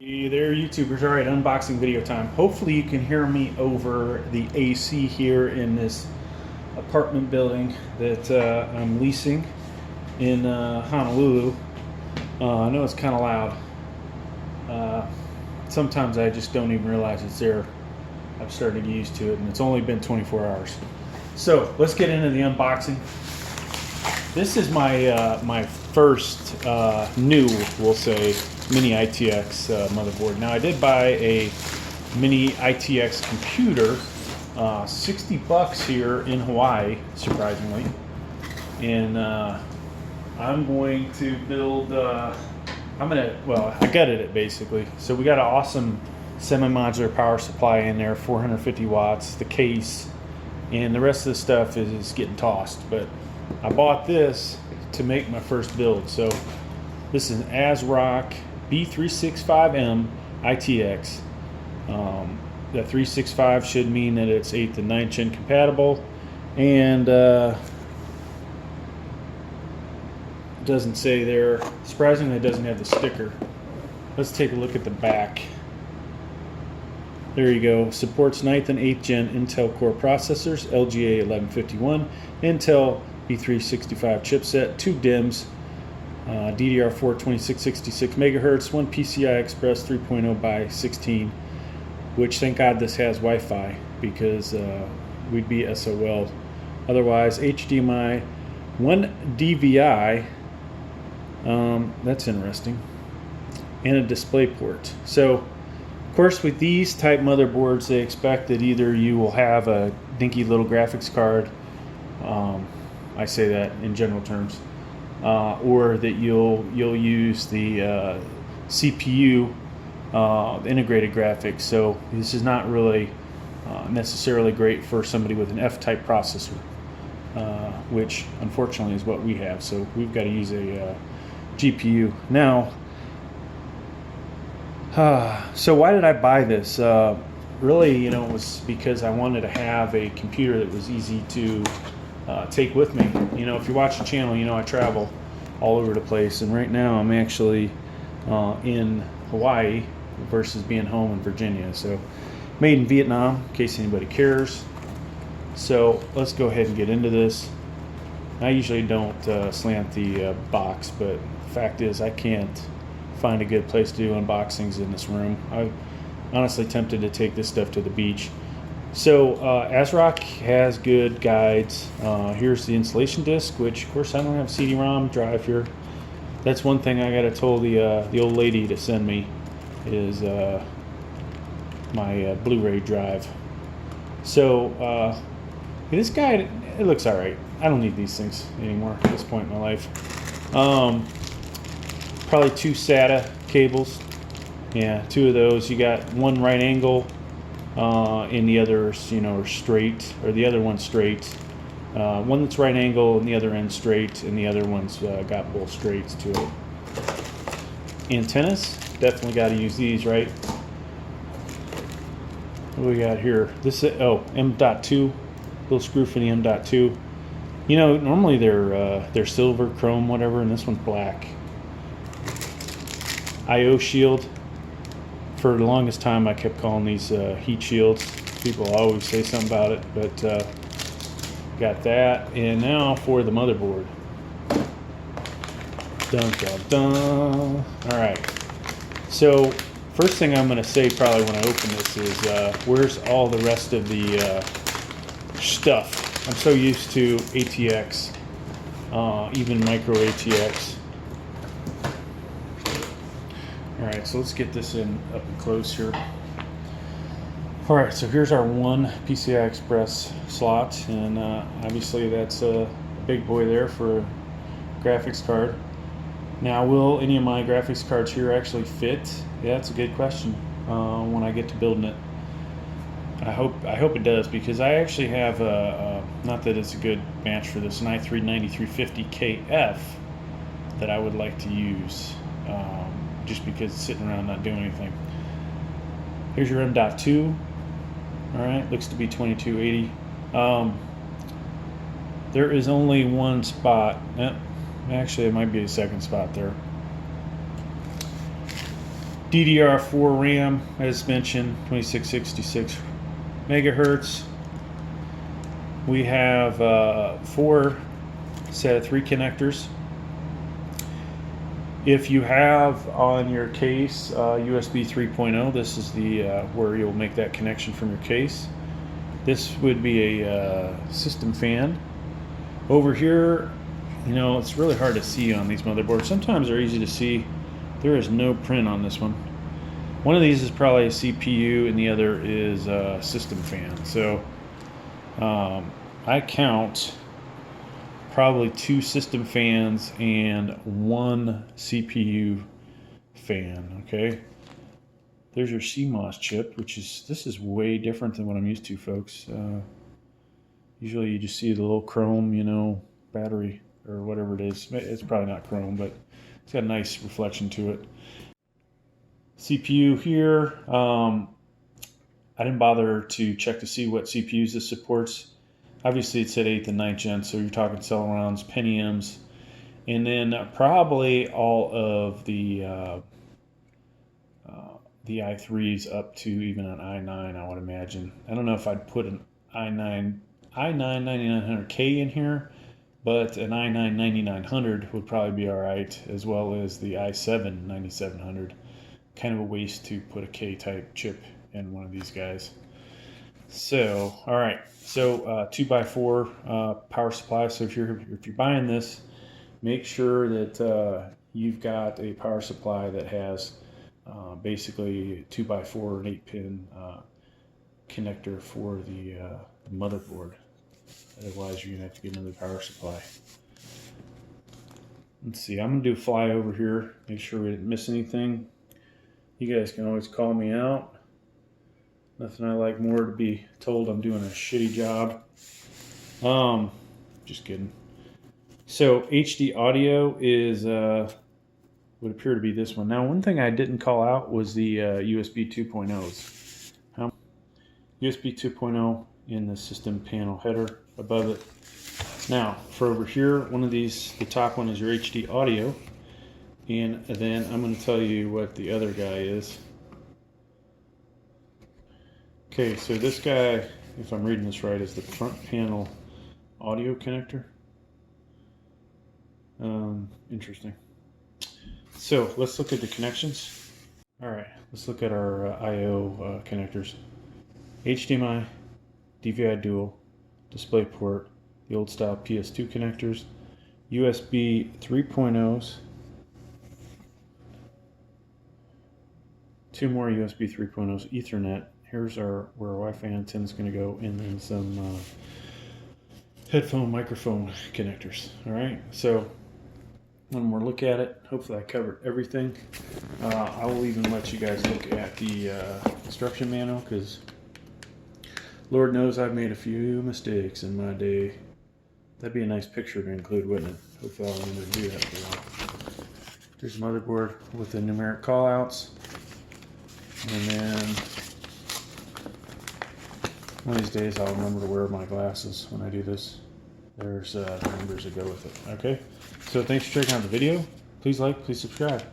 Hey there, YouTubers. All right, unboxing video time. Hopefully you can hear me over the AC here in this apartment building that I'm leasing in Honolulu. I know it's kind of loud. Sometimes I just don't even realize it's there. I'm starting to get used to it, and it's only been 24 hours. So let's get into the unboxing. This is my my first new, we'll say, mini ITX motherboard. Now I did buy a mini ITX computer, 60 bucks here in Hawaii, surprisingly. And I'm going to build, well, I gutted it basically. So we got an awesome semi-modular power supply in there, 450 watts, the case, and the rest of the stuff is getting tossed. But I bought this to make my first build. So this is an ASRock B365m ITX. The 365 should mean that it's 8th and 9th gen compatible, and doesn't say there. Surprisingly, it doesn't have the sticker. Let's take a look at the back. There you go. Supports 9th and 8th gen Intel Core processors, LGA 1151, Intel B365 chipset, 2 DIMMs, DDR4 2666 megahertz, 1 PCI Express 3.0 by 16, which thank God this has Wi-Fi, because we'd be SOL otherwise. HDMI, 1 DVI, that's interesting, and a display port. So of course with these type motherboards, they expect that either you will have a dinky little graphics card, I say that in general terms, or that you'll use the CPU, integrated graphics. So this is not really necessarily great for somebody with an F-type processor, which unfortunately is what we have. So we've got to use a GPU. Now, so why did I buy this? Really, it was because I wanted to have a computer that was easy to take with me. If you watch the channel, I travel all over the place, and right now I'm actually in Hawaii versus being home in Virginia. So made in Vietnam, in case anybody cares. So let's go ahead and get into this. I usually don't slant the box, but the fact is I can't find a good place to do unboxings in this room. I'm honestly tempted to take this stuff to the beach. So ASRock has good guides. Here's the installation disc, which of course I don't have CD-ROM drive here. That's one thing I gotta tell the old lady to send me, is my Blu-ray drive. So this guide, it looks all right. I don't need these things anymore at this point in my life. Probably 2 SATA cables. Yeah, 2 of those. You got one right angle, and the others, are straight, or the other one's straight. One that's right angle and the other end straight, and the other one's got both straights to it. Antennas, definitely got to use these, right? What do we got here? This is, M.2, little screw for the M.2. Normally they're silver, chrome, whatever, and this one's black. I/O shield. For the longest time I kept calling these heat shields. People always say something about it, but got that. And now for the motherboard. Dun dun dun. Alright. So first thing I'm going to say probably when I open this is where's all the rest of the stuff? I'm so used to ATX, even micro ATX. Alright, so let's get this in up and close here. Alright, so here's our one PCI Express slot, and obviously that's a big boy there for a graphics card. Now, will any of my graphics cards here actually fit? Yeah, that's a good question when I get to building it. I hope it does, because I actually have not that it's a good match for this, an i3-9350KF that I would like to use. Just because it's sitting around not doing anything. Here's your M.2. Alright, looks to be 2280. There is only one spot. Actually, it might be a second spot there. DDR4 RAM, as mentioned, 2666 megahertz. We have 4 set of 3 connectors. If you have on your case USB 3.0, this is the where you'll make that connection from your case. This would be a system fan. Over here, you know, it's really hard to see on these motherboards. Sometimes they're easy to see. There is no print on this one. One of these is probably a CPU and the other is a system fan. So I count probably 2 system fans and 1 CPU fan. Okay, there's your Cmos chip, which is, this is way different than what I'm used to, folks. Usually you just see the little chrome, you know, battery or whatever it is. It's probably not chrome, but it's got a nice reflection to it. CPU here, I didn't bother to check to see what CPUs this supports. Obviously it said 8th and 9th gen, so you're talking Celeron's, Pentiums, and then probably all of the i3s up to even an i9, I would imagine. I don't know if I'd put an i9 9900K in here, but an i9 9900 would probably be alright, as well as the i7 9700. Kind of a waste to put a K-type chip in one of these guys. So, all right. So 2x4 power supply. So if you're buying this, make sure that you've got a power supply that has basically 2x4 and 8-pin connector for the motherboard. Otherwise, you're gonna have to get another power supply. Let's see. I'm gonna do a fly over here. Make sure we didn't miss anything. You guys can always call me out. Nothing I like more to be told I'm doing a shitty job. Just kidding. So HD audio is would appear to be this one. Now, one thing I didn't call out was the USB 2.0s. USB 2.0 in the system panel header above it. Now, for over here, one of these, the top one is your HD audio. And then I'm going to tell you what the other guy is. Okay, so this guy, if I'm reading this right, is the front panel audio connector. Interesting. So let's look at the connections. All right, let's look at our I/O connectors. HDMI, DVI dual, DisplayPort, the old style PS2 connectors, USB 3.0s, 2 more USB 3.0s, Ethernet. Here's where our Wi-Fi antenna is going to go, and then some headphone microphone connectors. All right, so one more look at it. Hopefully I covered everything. I will even let you guys look at the instruction manual, because Lord knows I've made a few mistakes in my day. That'd be a nice picture to include, wouldn't it? Hopefully I'll remember to do that for a while. There's a motherboard with the numeric callouts. And then one of these days I'll remember to wear my glasses when I do this. There's numbers that go with it. Okay, so thanks for checking out the video. Please like, please subscribe.